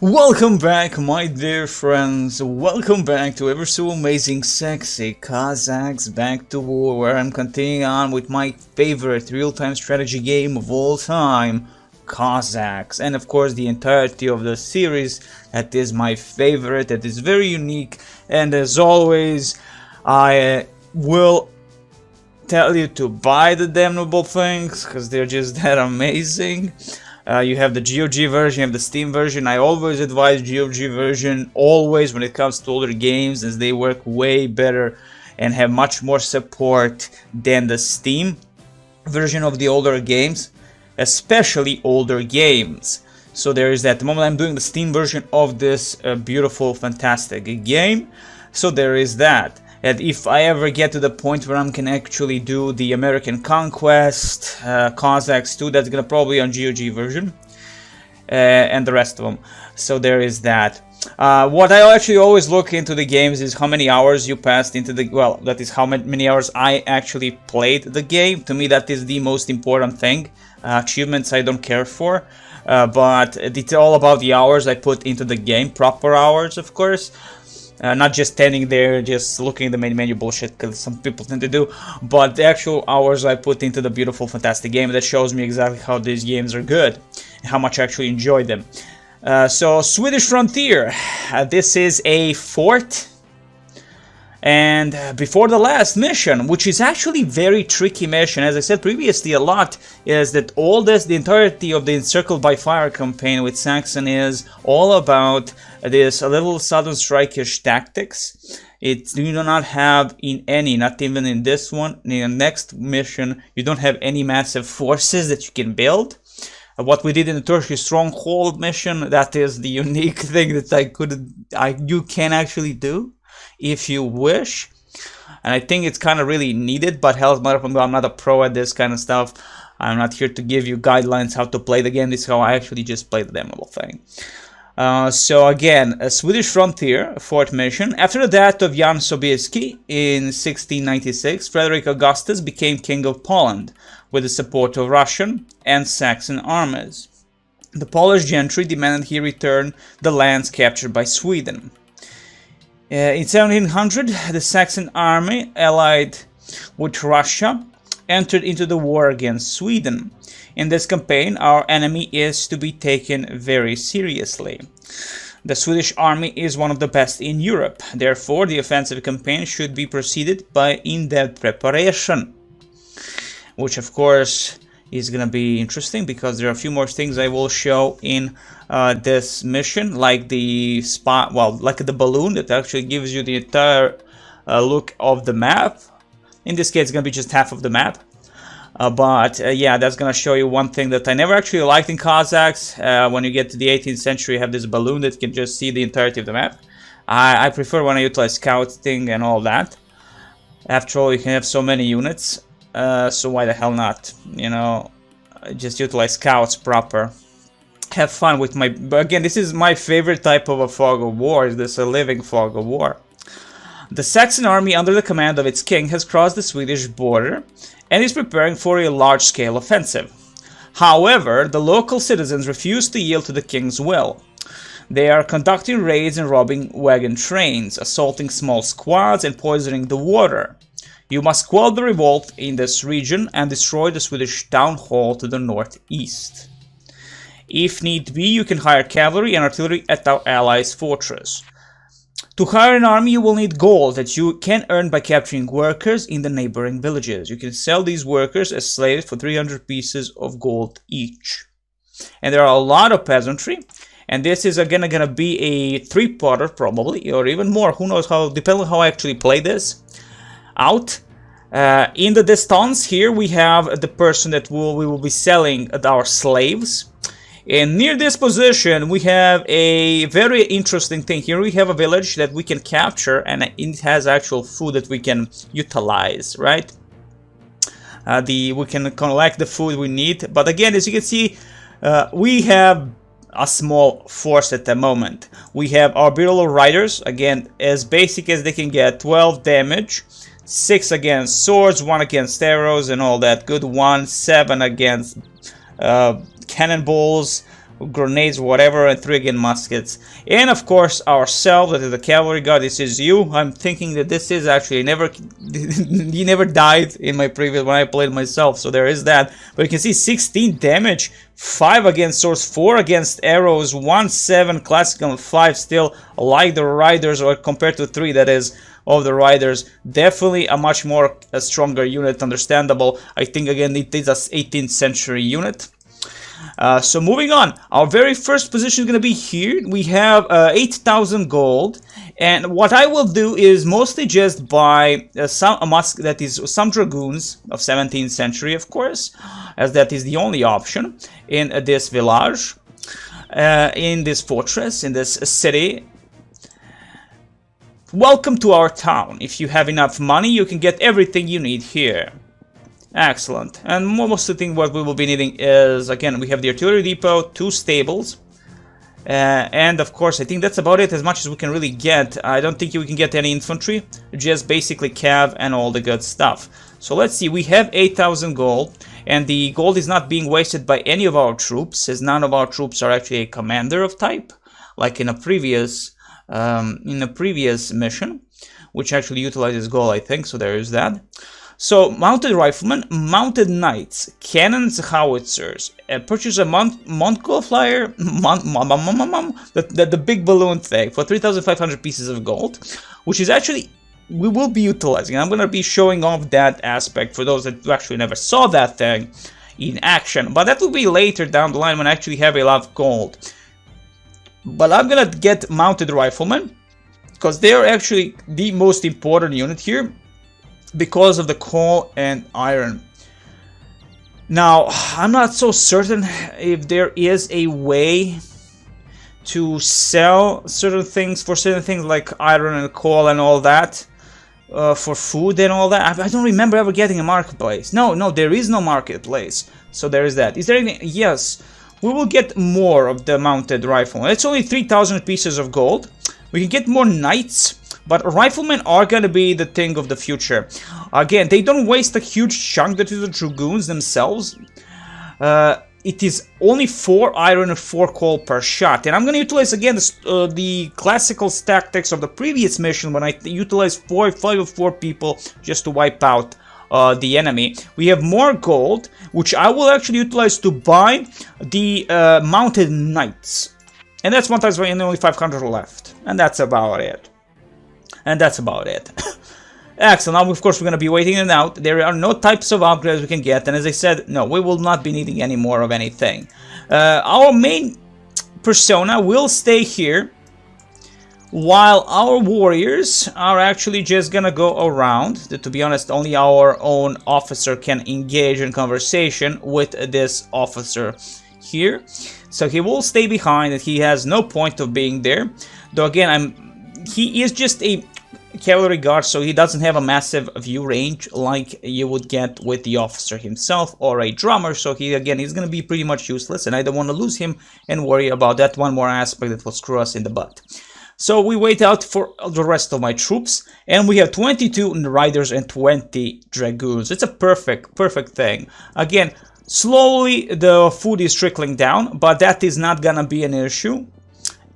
Welcome back, my dear friends. Welcome back to ever so amazing, sexy Cossacks Back to War, where I'm continuing on with my favorite real-time strategy game of all time, Cossacks. And of course, the entirety of the series that is my favorite, that is very unique. And as always, I will tell you to buy the damnable things because they're just that amazing. You have the GOG version, you have the Steam version. I always advise GOG version, always, when it comes to older games, as they work way better and have much more support than the Steam version of the older games, especially older games. So there is that. At the moment I'm doing the Steam version of this beautiful, fantastic game. So there is that. And if I ever get to the point where I can actually do the American Conquest, Cossacks 2, that's gonna probably on GOG version, and the rest of them. So there is that. What I actually always look into the games is how many hours you passed into the, well, that is how many hours I actually played the game. To me, that is the most important thing. Achievements I don't care for, but it's all about the hours I put into the game, proper hours, of course. Not just standing there, just looking at the main menu bullshit, because some people tend to do, but the actual hours I put into the beautiful, fantastic game that shows me exactly how these games are good, and how much I actually enjoy them. So, Swedish Frontier, this is a fort, and before the last mission, which is actually very tricky mission, as I said previously a lot, is that all this, the entirety of the Encircled by Fire campaign with Saxony is all about this little Southern Strikish tactics. You do not have in any, not even in this one, in the next mission, you don't have any massive forces that you can build. What we did in the Turkish Stronghold mission, that is the unique thing that you can actually do if you wish, and I think it's kind of really needed. But hell, I'm not a pro at this kind of stuff. I'm not here to give you guidelines how to play the game. This is how I actually just play the damnable thing. So again, a Swedish Frontier, fort mission. After the death of Jan Sobieski in 1696, Frederick Augustus became king of Poland with the support of Russian and Saxon armies. The Polish gentry demanded he return the lands captured by Sweden. In 1700, the Saxon army, allied with Russia, entered into the war against Sweden. In this campaign, our enemy is to be taken very seriously. The Swedish army is one of the best in Europe. Therefore, the offensive campaign should be preceded by in-depth preparation, which of course is going to be interesting because there are a few more things I will show in this mission, like the spot, well, like the balloon that actually gives you the entire look of the map. In this case, it's going to be just half of the map. But yeah, that's going to show you one thing that I never actually liked in Cossacks. When you get to the 18th century, you have this balloon that can just see the entirety of the map. I prefer when I utilize scouting and all that. After all, you can have so many units. So why the hell not? You know, just utilize scouts proper. Have fun with my... Again, this is my favorite type of a fog of war. Is this a living fog of war? The Saxon army, under the command of its king, has crossed the Swedish border and is preparing for a large-scale offensive. However, the local citizens refuse to yield to the king's will. They are conducting raids and robbing wagon trains, assaulting small squads and poisoning the water. You must quell the revolt in this region and destroy the Swedish town hall to the northeast. If need be, you can hire cavalry and artillery at our allies' fortress. To hire an army, you will need gold that you can earn by capturing workers in the neighboring villages. You can sell these workers as slaves for 300 pieces of gold each. And there are a lot of peasantry, and this is again going to be a three-parter probably, or even more. Who knows how, depending on how I actually play this out. In the distance here we have the person that we will be selling our slaves, and near this position we have a very interesting thing. Here we have a village that we can capture, and it has actual food that we can utilize, right? We can collect the food we need, but again, as you can see, we have a small force at the moment. We have our Beetle Riders, again, as basic as they can get, 12 damage, 6 against swords, 1 against arrows and all that good, 7 against cannonballs, grenades, whatever, and 3 again muskets. And of course ourselves, that is the cavalry guard. This is you. I'm thinking that this is actually he never died in my previous when I played myself, so there is that. But you can see 16 damage, 5 against swords, 4 against arrows, 1-7 classical, 5 still like the riders, or compared to 3 that is of the riders. Definitely a much more stronger unit, understandable. I think again it is a 18th century unit. So moving on, our very first position is going to be here. We have 8,000 gold, and what I will do is mostly just buy some dragoons of 17th century, of course, as that is the only option in this village, in this fortress, in this city. Welcome to our town. If you have enough money, you can get everything you need here. Excellent. And most of the thing what we will be needing is, again, we have the artillery depot, 2 stables, and of course I think that's about it, as much as we can really get. I don't think we can get any infantry, just basically cav and all the good stuff. So let's see, we have 8,000 gold, and the gold is not being wasted by any of our troops, as none of our troops are actually a commander of type, like in a previous mission, which actually utilizes gold, I think, so there is that. So, mounted riflemen, mounted knights, cannons, howitzers, purchase a Montgolf flyer, the big balloon thing, for 3,500 pieces of gold, which is actually, we will be utilizing. I'm going to be showing off that aspect for those that actually never saw that thing in action, but that will be later down the line when I actually have a lot of gold. But I'm going to get mounted riflemen, because they are actually the most important unit here, because of the coal and iron. Now, I'm not so certain if there is a way to sell certain things for certain things like iron and coal and all that, for food and all that. I don't remember ever getting a marketplace. No, there is no marketplace. So there is that. Is there any? Yes, we will get more of the mounted rifle. It's only 3,000 pieces of gold. We can get more knights. But riflemen are going to be the thing of the future. Again, they don't waste a huge chunk that is the dragoons themselves. It is only 4 iron and 4 coal per shot. And I'm going to utilize again the classical tactics of the previous mission when I utilized 5 of 4 people just to wipe out the enemy. We have more gold, which I will actually utilize to buy the mounted knights. And that's 1,000 and only 500 left. And that's about it. Excellent. Now, of course, we're going to be waiting it out. There are no types of upgrades we can get, and as I said, no, we will not be needing any more of anything. Our main persona will stay here, while our warriors are actually just going to go around. To be honest, only our own officer can engage in conversation with this officer here. So he will stay behind, and he has no point of being there. Though, again, he is just a cavalry guard, so he doesn't have a massive view range like you would get with the officer himself or a drummer, so he's going to be pretty much useless, and I don't want to lose him and worry about that one more aspect that will screw us in the butt. So we wait out for the rest of my troops, and we have 22 riders and 20 dragoons. It's a perfect thing. Again, slowly the food is trickling down, but that is not gonna be an issue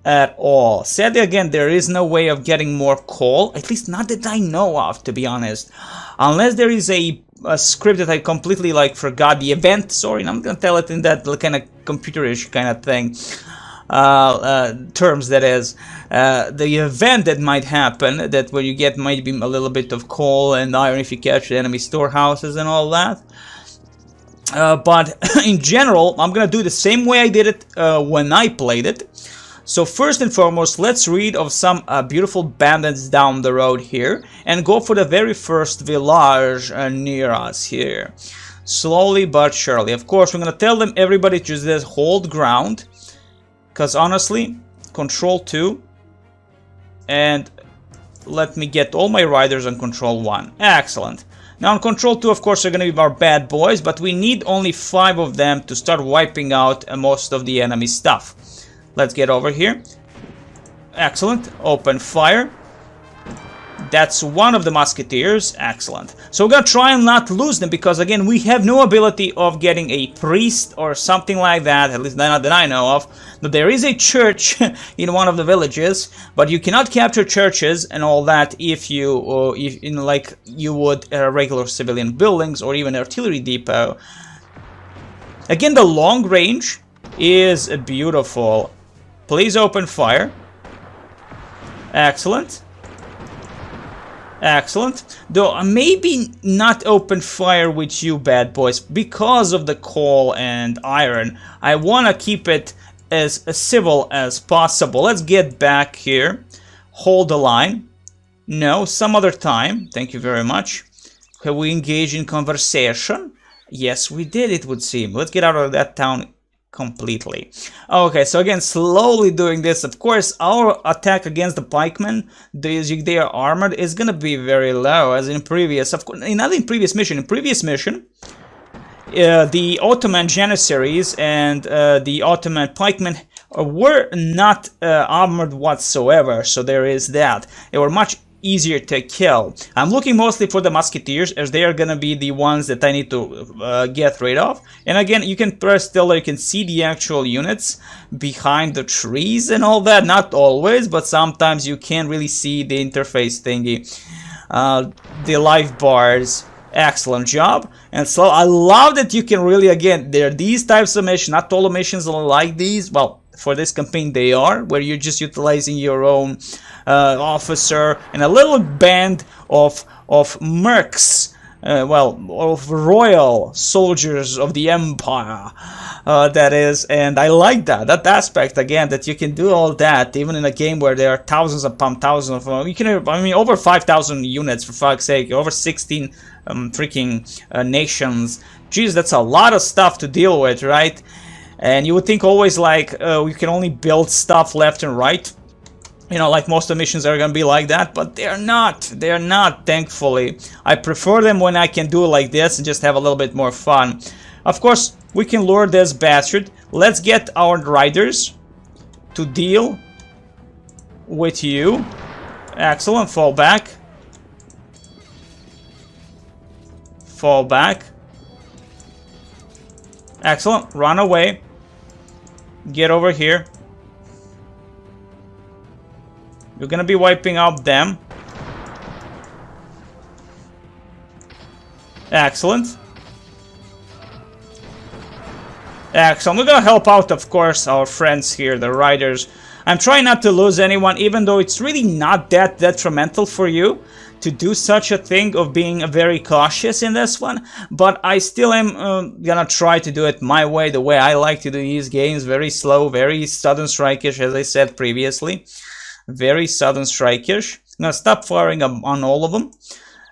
at all. Sadly, again, there is no way of getting more coal, at least not that I know of, to be honest. Unless there is a script that I completely forgot, the event, sorry, and I'm gonna tell it in that kind of computerish kind of thing, terms, that is, the event that might happen, that where you get maybe a little bit of coal and iron if you catch the enemy storehouses and all that. But in general, I'm gonna do the same way I did it when I played it. So first and foremost, let's read of some beautiful bandits down the road here and go for the very first village near us here. Slowly but surely. Of course, we're going to tell them everybody just hold ground, because honestly, Control 2, and let me get all my riders on Control 1. Excellent. Now on Control 2, of course, are going to be our bad boys, but we need only 5 of them to start wiping out most of the enemy stuff. Let's get over here. Excellent. Open fire. That's one of the musketeers. Excellent. So we're gonna try and not lose them, because again, we have no ability of getting a priest or something like that, at least not that I know of. But there is a church in one of the villages, but you cannot capture churches and all that if you, like you would regular civilian buildings or even artillery depot. Again, the long range is beautiful. Please open fire. Excellent. Excellent. Though maybe not open fire with you bad boys because of the coal and iron. I want to keep it as civil as possible. Let's get back here. Hold the line. No, some other time. Thank you very much. Have we engaged in conversation? Yes, we did, it would seem. Let's get out of that town completely. Okay, so again, slowly doing this. Of course, our attack against the pikemen, they are armored, is gonna be very low, as in previous. Of course, not in previous mission. In previous mission, the Ottoman Janissaries and the Ottoman pikemen were not armored whatsoever. So there is that. They were much easier to kill. I'm looking mostly for the musketeers, as they are gonna be the ones that I need to get rid of. And again, you can press tilde, you can see the actual units behind the trees and all that. Not always, but sometimes you can really see the interface thingy. The life bars. Excellent job. And so I love that you can really, again, there are these types of missions. Not all the missions are like these. Well, for this campaign they are, where you're just utilizing your own officer and a little band of mercs, of royal soldiers of the empire, that is. And I like that aspect, again, that you can do all that even in a game where there are thousands upon thousands of you can, I mean, over 5,000 units, for fuck's sake, over 16 freaking nations. Jeez, that's a lot of stuff to deal with, right? And you would think always like we can only build stuff left and right, you know, like most of the missions are gonna be like that, but they're not, thankfully. I prefer them when I can do it like this and just have a little bit more fun. Of course, we can lure this bastard. Let's get our riders to deal with you. Excellent. Fall back. Fall back. Excellent. Run away. Get over here. You're gonna be wiping out them. Excellent. Excellent. We're gonna help out, of course, our friends here, the riders. I'm trying not to lose anyone, even though it's really not that detrimental for you to do such a thing of being very cautious in this one. But I still am gonna try to do it my way, the way I like to do these games. Very slow, very sudden strike-ish, as I said previously. Very sudden strike-ish. I'm gonna stop firing on all of them,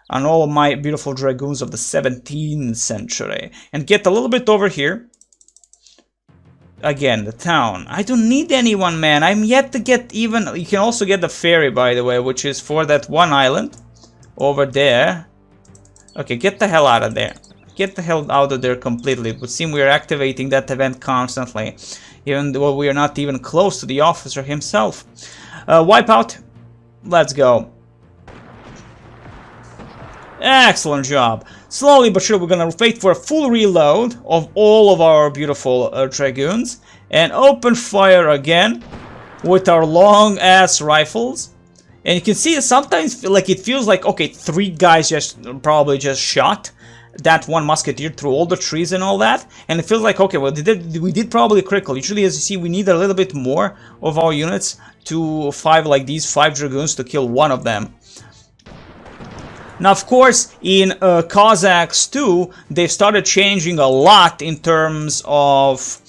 on all of my beautiful dragoons of the 17th century, and get a little bit over here. Again, the town. I don't need anyone, man. I'm yet to get even. You can also get the ferry, by the way, which is for that one island over there. Okay, get the hell out of there. Get the hell out of there completely. It would seem we are activating that event constantly, even though we are not even close to the officer himself. Wipeout. Let's go. Excellent job. Slowly but surely, we're gonna wait for a full reload of all of our beautiful dragoons and open fire again with our long-ass rifles. And you can see sometimes like it feels like, okay, 3 guys probably just shot that one musketeer through all the trees and all that, and it feels like, okay, well, we did probably critical. Usually, as you see, we need a little bit more of our units to 5, like these 5 dragoons to kill one of them. Now, of course, in Cossacks 2, they've started changing a lot in terms of,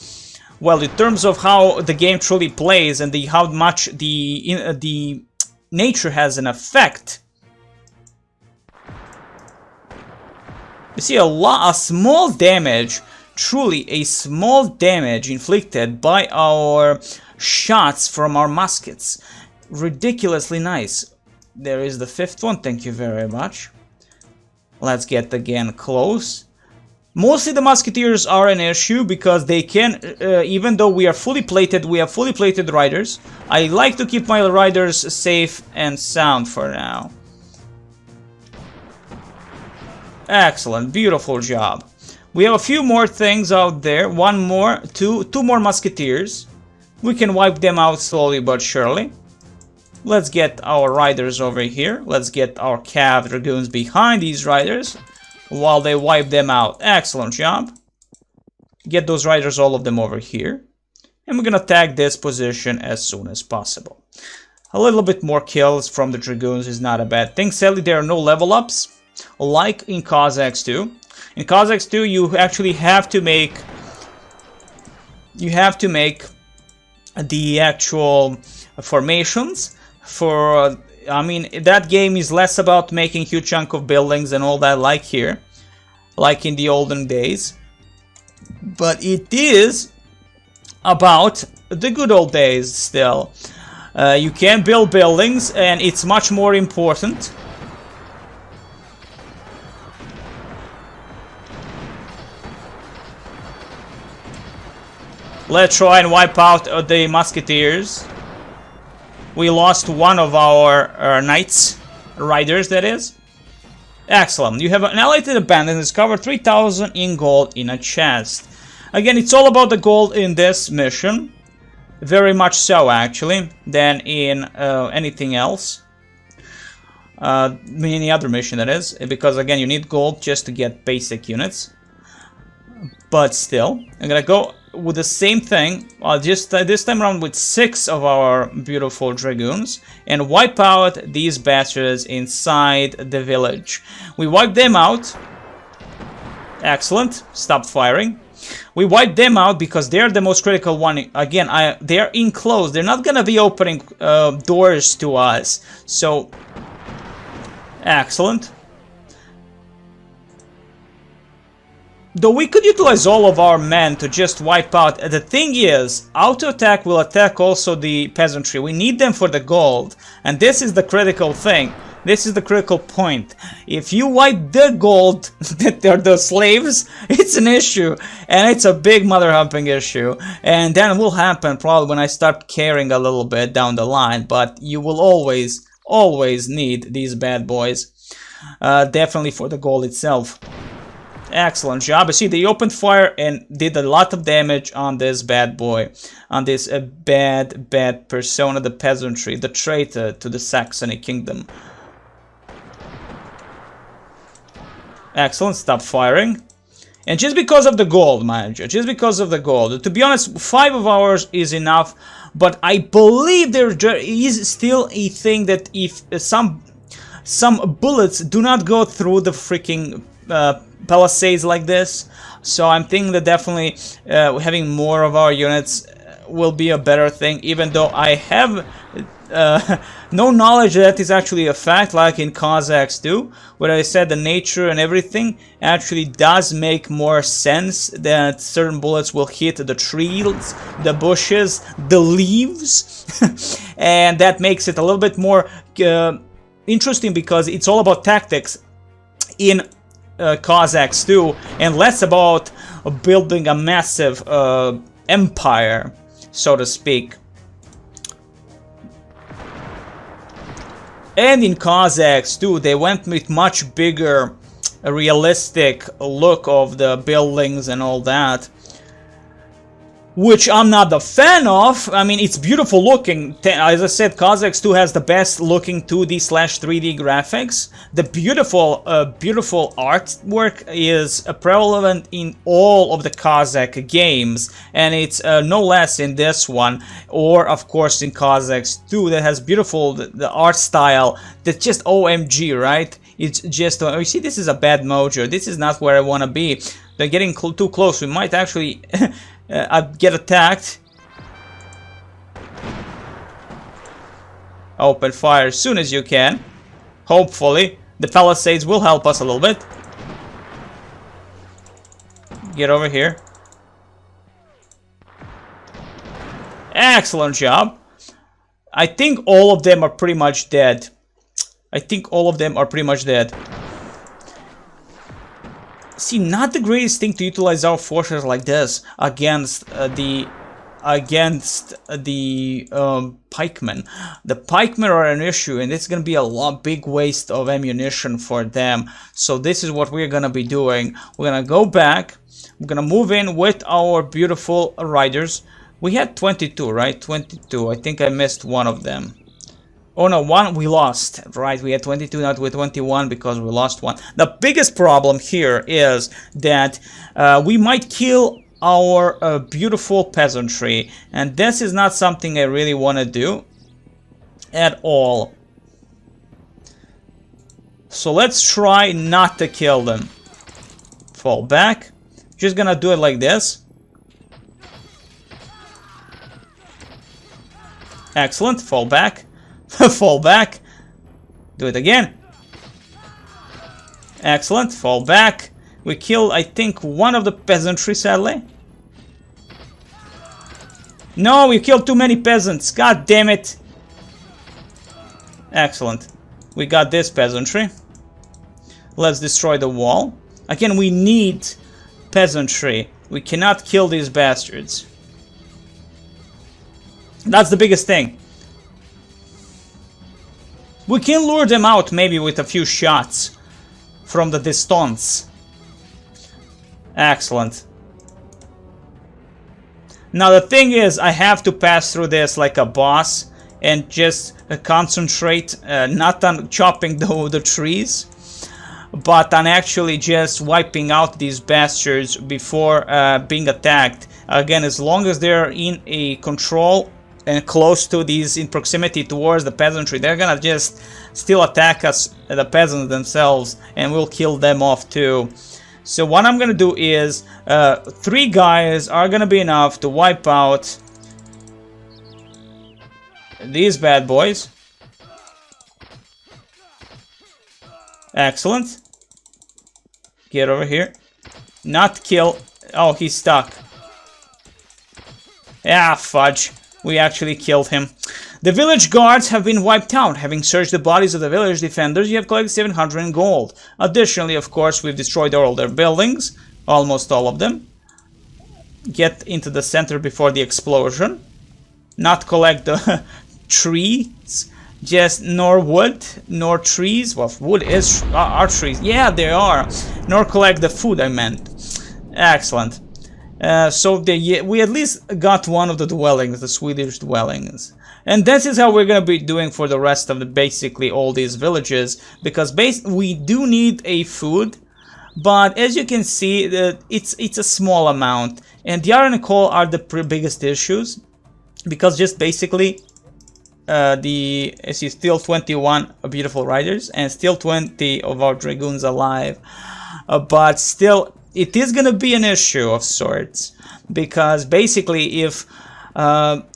well, in terms of how the game truly plays and how much the nature has an effect. You see a small damage, truly a small damage inflicted by our shots from our muskets. Ridiculously nice. There is the 5th one, thank you very much. Let's get again close. Mostly the musketeers are an issue because they can, even though we are fully plated, we have fully plated riders. I like to keep my riders safe and sound for now. Excellent, beautiful job. We have a few more things out there. One more, two more musketeers. We can wipe them out slowly but surely. Let's get our riders over here. Let's get our cav dragoons behind these riders while they wipe them out. Excellent job. Get those riders, all of them, over here. And we're gonna tag this position as soon as possible. A little bit more kills from the dragoons is not a bad thing. Sadly, there are no level ups like in Cossacks 2. In Cossacks 2, you actually have to make the actual formations for. I mean, that game is less about making huge chunk of buildings and all that like here, like in the olden days, but it is about the good old days still. You can build buildings, and it's much more important. Let's try and wipe out the musketeers. We lost one of our knights, riders that is. Excellent. You have an allied abandoned, discovered 3,000 in gold in a chest. Again, it's all about the gold in this mission. Very much so, actually, than in anything else. Any other mission, that is. Because, again, you need gold just to get basic units. But still, I'm gonna go with the same thing, just this time around with 6 of our beautiful dragoons, and wipe out these bastards inside the village. We wipe them out. Excellent. Stop firing. We wipe them out because they're the most critical one. Again, they're enclosed. They're not gonna be opening doors to us. So, excellent. Though we could utilize all of our men to just wipe out. The thing is, auto attack will attack also the peasantry. We need them for the gold. And this is the critical thing. This is the critical point. If you wipe the gold, that they're the slaves, it's an issue. And it's a big mother humping issue. And then it will happen probably when I start caring a little bit down the line. But you will always need these bad boys. Definitely for the gold itself. Excellent job. You see, they opened fire and did a lot of damage on this bad boy. On this bad persona, the peasantry, the traitor to the Saxony kingdom. Excellent, stop firing. And just because of the gold, mind you, just because of the gold. To be honest, 5 of ours is enough, but I believe there is still a thing that if some bullets do not go through the freaking palisades like this, so I'm thinking that definitely having more of our units will be a better thing, even though I have no knowledge that is actually a fact, like in Cossacks 2, where I said the nature and everything actually does make more sense, that certain bullets will hit the trees, the bushes, the leaves, and that makes it a little bit more interesting, because it's all about tactics in Cossacks 2, and less about building a massive empire, so to speak. And in Cossacks 2, they went with much bigger, realistic look of the buildings and all that, which I'm not a fan of. I mean, it's beautiful looking. As I said, Cossacks 2 has the best looking 2D/3D graphics. The beautiful artwork is prevalent in all of the Cossack games, and it's no less in this one, or of course in Cossacks 2, that has beautiful the art style that's just OMG, right? It's just, you see, this is a bad mojo. This is not where I want to be. They're getting too close. We might actually get attacked. Open fire as soon as you can. Hopefully, the palisades will help us a little bit. Get over here. Excellent job. I think all of them are pretty much dead. See, not the greatest thing to utilize our forces like this against the against the pikemen. The pikemen are an issue, and it's going to be a big waste of ammunition for them. So this is what we're going to be doing. We're going to go back. We're going to move in with our beautiful riders. We had 22, right? 22. I think I missed one of them. Oh no, one we lost, right? We had 22, not with 21 because we lost one. The biggest problem here is that we might kill our beautiful peasantry, and this is not something I really want to do at all. So let's try not to kill them. Fall back. Just gonna do it like this. Excellent. Fall back. Fall back. Do it again. Excellent. Fall back. We killed, I think, one of the peasantry, sadly. No, we killed too many peasants. God damn it. Excellent. We got this peasantry. Let's destroy the wall. Again, we need peasantry. We cannot kill these bastards. That's the biggest thing. We can lure them out maybe with a few shots from the distance. Excellent. Now the thing is, I have to pass through this like a boss and just concentrate not on chopping the trees, but on actually just wiping out these bastards before being attacked. Again, as long as they're in a control and close to these, in proximity towards the peasantry, they're gonna just still attack us, the peasants themselves, and we'll kill them off too. So what I'm gonna do is 3 guys are gonna be enough to wipe out these bad boys. Excellent. Get over here. Not kill. Oh, he's stuck. Ah, fudge. We actually killed him. The village guards have been wiped out. Having searched the bodies of the village defenders, you have collected 700 in gold. Additionally, of course, we've destroyed all their buildings. Almost all of them. Get into the center before the explosion. Not collect the trees. Just nor wood, nor trees. Well, wood is are trees. Yeah, they are. Nor collect the food, I meant. Excellent. So we at least got one of the dwellings, the Swedish dwellings. And this is how we're going to be doing for the rest of basically all these villages. Because we do need a food. But as you can see, it's a small amount. And the iron and coal are the biggest issues. Because just basically, still 21 beautiful riders. And still 20 of our dragoons alive. But still, it is going to be an issue of sorts, because basically if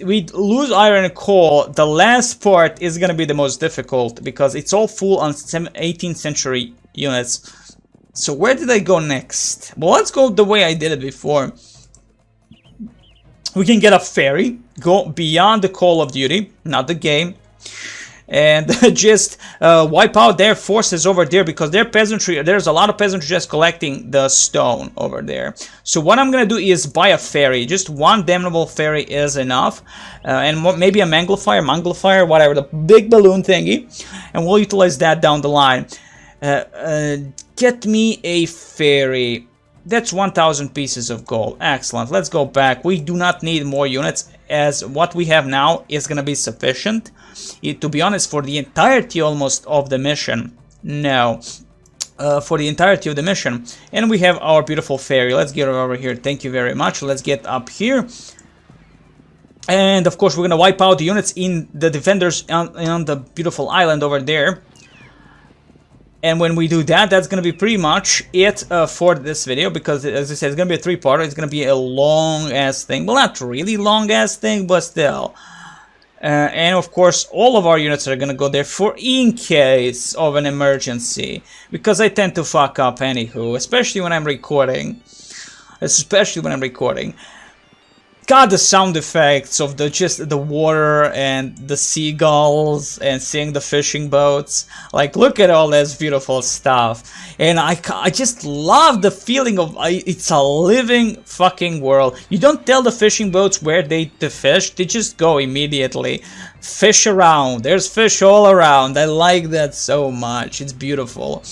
we lose iron and coal, the last part is going to be the most difficult, because it's all full on 18th century units. So where did I go next? Well, let's go the way I did it before. We can get a ferry, go beyond the Call of Duty, not the game, and just wipe out their forces over there, because their peasantry, there's a lot of peasantry just collecting the stone over there. So what I'm gonna do is buy a ferry. Just one damnable ferry is enough, and maybe a manglifier, whatever, the big balloon thingy, and we'll utilize that down the line. Get me a ferry. That's 1,000 pieces of gold. Excellent. Let's go back. We do not need more units, as what we have now is gonna be sufficient. To be honest, for the entirety almost of the mission. No. For the entirety of the mission. And we have our beautiful ferry. Let's get over here. Thank you very much. Let's get up here. And of course, we're going to wipe out the units in the defenders on the beautiful island over there. And when we do that, that's going to be pretty much it for this video. Because, as I said, it's going to be a 3-parter. It's going to be a long-ass thing. Well, not really long-ass thing, but still. And of course, all of our units are gonna go there for in case of an emergency, because I tend to fuck up anywho, especially when I'm recording. God, the sound effects of just the water and the seagulls and seeing the fishing boats. Like, look at all this beautiful stuff. And I just love the feeling of it's a living fucking world. You don't tell the fishing boats where to fish, they just go immediately. Fish around. There's fish all around. I like that so much. It's beautiful.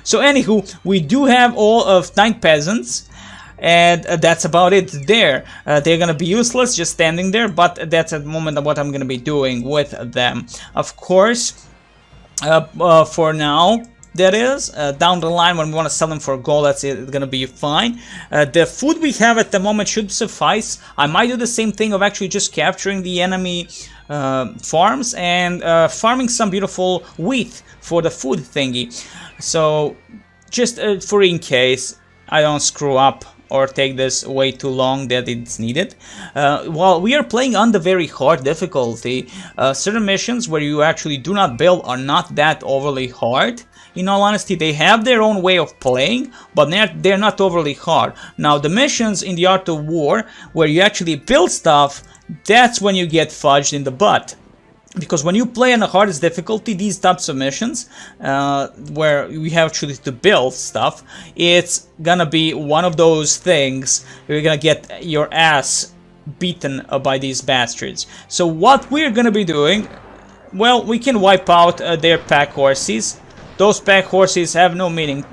So anywho, we do have all of 9 peasants. And that's about it there. They're gonna be useless just standing there, but that's at the moment what I'm gonna be doing with them. Of course, for now, that is, down the line when we want to sell them for gold, that's it, gonna be fine. The food we have at the moment should suffice. I might do the same thing of actually just capturing the enemy farms and farming some beautiful wheat for the food thingy. So, just for in case I don't screw up or take this way too long that it's needed. While we are playing on the very hard difficulty, certain missions where you actually do not build are not that overly hard. In all honesty, they have their own way of playing, but they're not overly hard. Now, the missions in the Art of War, where you actually build stuff, that's when you get fudged in the butt. Because when you play on the hardest difficulty, these types of missions, where we have actually to build stuff, it's gonna be one of those things you're gonna get your ass beaten by these bastards. So what we're gonna be doing, well, we can wipe out their pack horses. Those pack horses have no meaning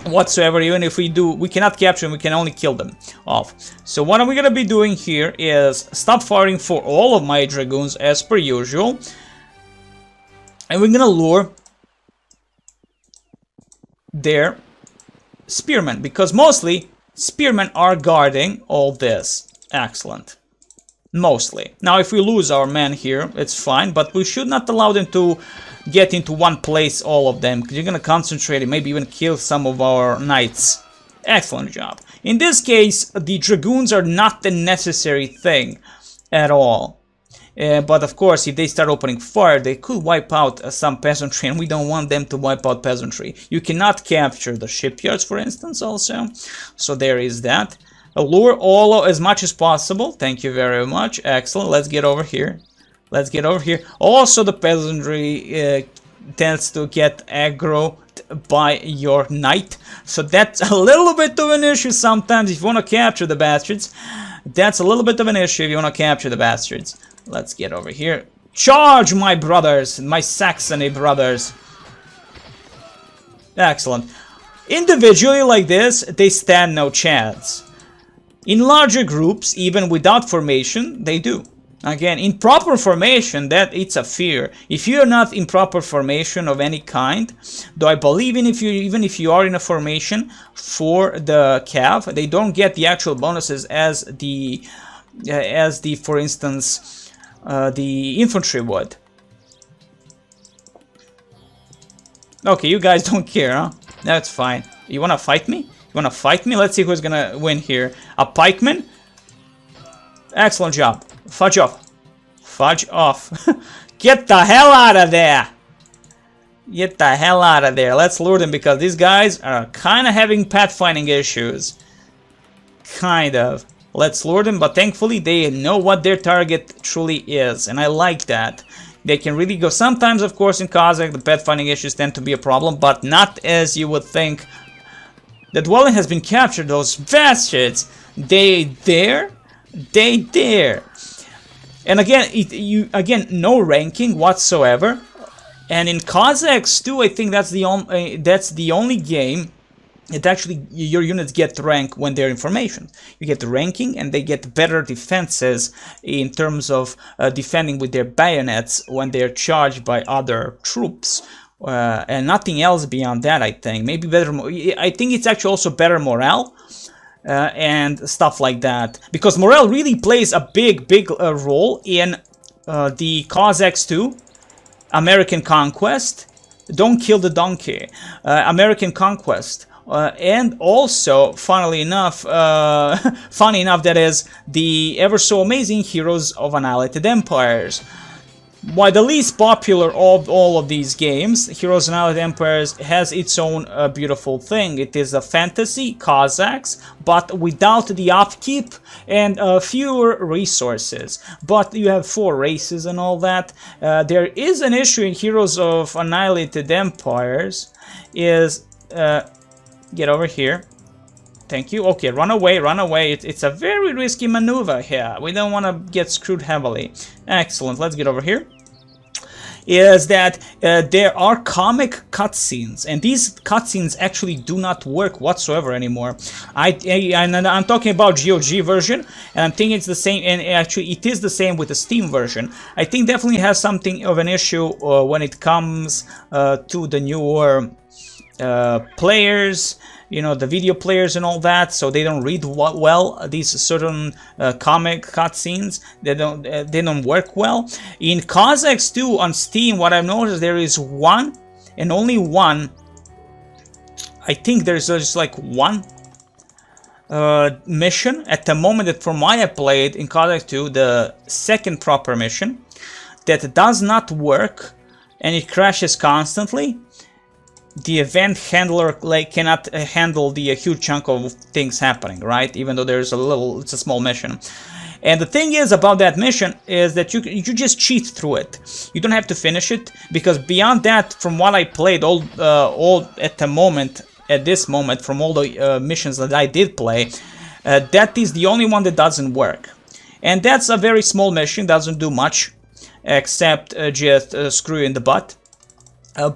whatsoever. Even if we do, we cannot capture them, we can only kill them off. So what are we gonna be doing here is stop firing for all of my dragoons as per usual, and we're gonna lure their spearmen, because mostly spearmen are guarding all this. Excellent. Mostly. Now if we lose our men here, it's fine, but we should not allow them to get into one place, all of them, because you're gonna concentrate and maybe even kill some of our knights. Excellent job. In this case, the dragoons are not the necessary thing at all. But of course, if they start opening fire, they could wipe out some peasantry, and we don't want them to wipe out peasantry. You cannot capture the shipyards, for instance, also. So there is that. Lure all as much as possible. Thank you very much. Excellent. Let's get over here. Let's get over here. Also, the peasantry tends to get aggro by your knight. So that's a little bit of an issue sometimes if you want to capture the bastards. That's a little bit of an issue if you want to capture the bastards. Let's get over here. Charge, my brothers, my Saxony brothers. Excellent. Individually like this, they stand no chance. In larger groups, even without formation, they do. Again, in proper formation, that it's a fear. If you're not in proper formation of any kind, though I believe even if you are in a formation for the cav, they don't get the actual bonuses as the for instance the infantry would. Okay, you guys don't care, huh? That's fine. You wanna fight me? You wanna fight me? Let's see who's gonna win here. A pikeman? Excellent job. Fudge off. Fudge off. Get the hell out of there. Get the hell out of there. Let's lure them because these guys are kind of having pathfinding issues. Kind of. Let's lure them, but thankfully they know what their target truly is. And I like that. They can really go. Sometimes, of course, in Cossack, the pathfinding issues tend to be a problem, but not as you would think. The dwelling has been captured. Those bastards. They dare. They dare. And again, no ranking whatsoever. And in Cossacks too, I think that's the only game that actually your units get rank when they're in formation. You get the ranking, and they get better defenses in terms of defending with their bayonets when they're charged by other troops. And nothing else beyond that, I think. Maybe better. I think it's actually also better morale. And stuff like that, because morale really plays a big role in the Cossacks too. American Conquest, don't kill the donkey. American Conquest, and also, funnily enough, that is the ever so amazing Heroes of Annihilated Empires. Why the least popular of all of these games, Heroes and Allied Empires has its own beautiful thing. It is a fantasy, Cossacks, but without the upkeep and fewer resources. But you have 4 races and all that. There is an issue in Heroes of Annihilated Empires, is... get over here. Thank you. Okay, run away, run away. It's a very risky maneuver here. We don't want to get screwed heavily. Excellent, let's get over here. Is that there are comic cutscenes, and these cutscenes actually do not work whatsoever anymore. I'm talking about GOG version, and I'm thinking it's the same, and actually it is the same with the Steam version. I think definitely has something of an issue when it comes to the newer players, you know, the video players and all that, so they don't read well these certain comic cutscenes. They don't work well. In Cossacks 2 on Steam, what I've noticed, there is one and only one. I think there's just like one mission at the moment that from what I played in Cossacks 2, the second proper mission, that does not work and it crashes constantly. The event handler cannot handle the huge chunk of things happening, right? Even though there's it's a small mission. And the thing is about that mission is that you just cheat through it. You don't have to finish it, because beyond that, from what I played all at this moment, from all the missions that I did play, that is the only one that doesn't work. And that's a very small mission, doesn't do much, except just screw you in the butt.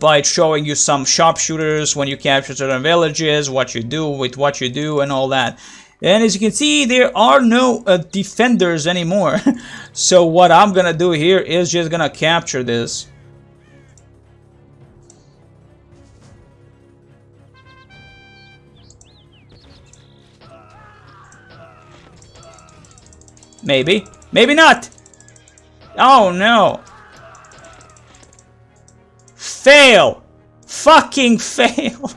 By showing you some sharpshooters when you capture certain villages, what you do with what you do and all that. And as you can see, there are no defenders anymore. So what I'm gonna do here is just gonna capture this. Maybe. Maybe not! Oh no! Fail! Fucking fail!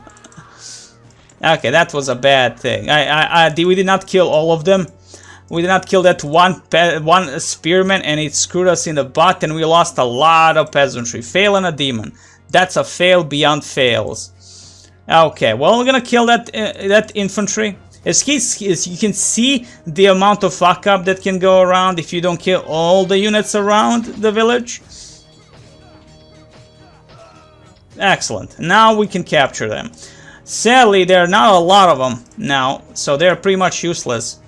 Okay, that was a bad thing. We did not kill all of them. We did not kill that one spearman, and it screwed us in the butt, and we lost a lot of peasantry. Fail and a demon. That's a fail beyond fails. Okay, well, we're gonna kill that infantry. As you can see, the amount of fuck up that can go around if you don't kill all the units around the village. Excellent. Now we can capture them. Sadly, there are not a lot of them now, so they're pretty much useless.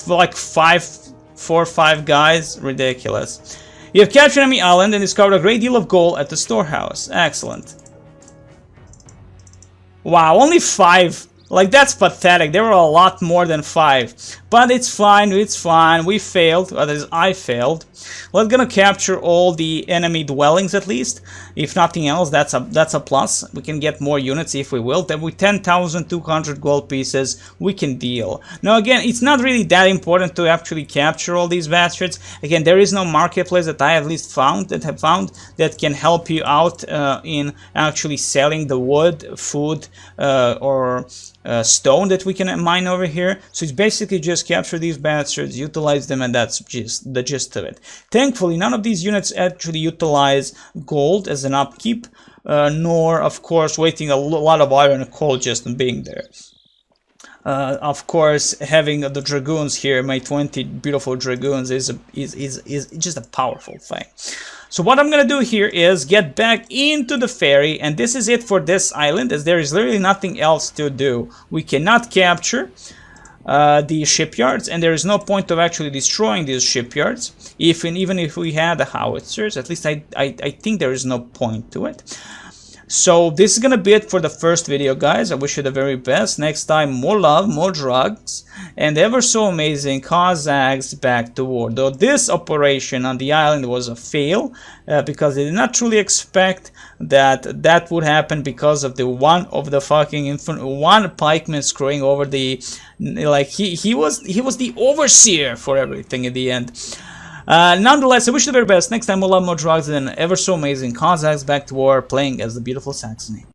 Like 4 or 5 guys. Ridiculous. You have captured enemy island and discovered a great deal of gold at the storehouse. Excellent. Wow, only 5. Like, that's pathetic. There were a lot more than 5. But it's fine, it's fine. We failed. That is, I failed. We're gonna capture all the enemy dwellings at least. If nothing else, that's a plus. We can get more units if we will. Then with 10,200 gold pieces, we can deal. Now again, it's not really that important to actually capture all these bastards. Again, there is no marketplace that I at least found that can help you out in actually selling the wood, food, or stone that we can mine over here. So it's basically just capture these bastards, utilize them, and that's just the gist of it. Thankfully, none of these units actually utilize gold as an upkeep, nor, of course, wasting a lot of iron and coal just on being there. Of course, having the dragoons here, my 20 beautiful dragoons, is just a powerful thing. So what I'm gonna do here is get back into the ferry, and this is it for this island, as there is literally nothing else to do. We cannot capture the shipyards, and there is no point of actually destroying these shipyards. Even if we had the howitzers, at least I think there is no point to it. So this is gonna be it for the first video, guys. I wish you the very best. Next time, more love, more drugs, and ever so amazing Cossacks Back to War. Though this operation on the island was a fail, because they did not truly expect that would happen because of the fucking one pikeman screwing over the, like, he was the overseer for everything in the end. Nonetheless, I wish you the very best. Next time, we'll have more drugs and ever so amazing Cossacks Back to War, playing as the beautiful Saxony.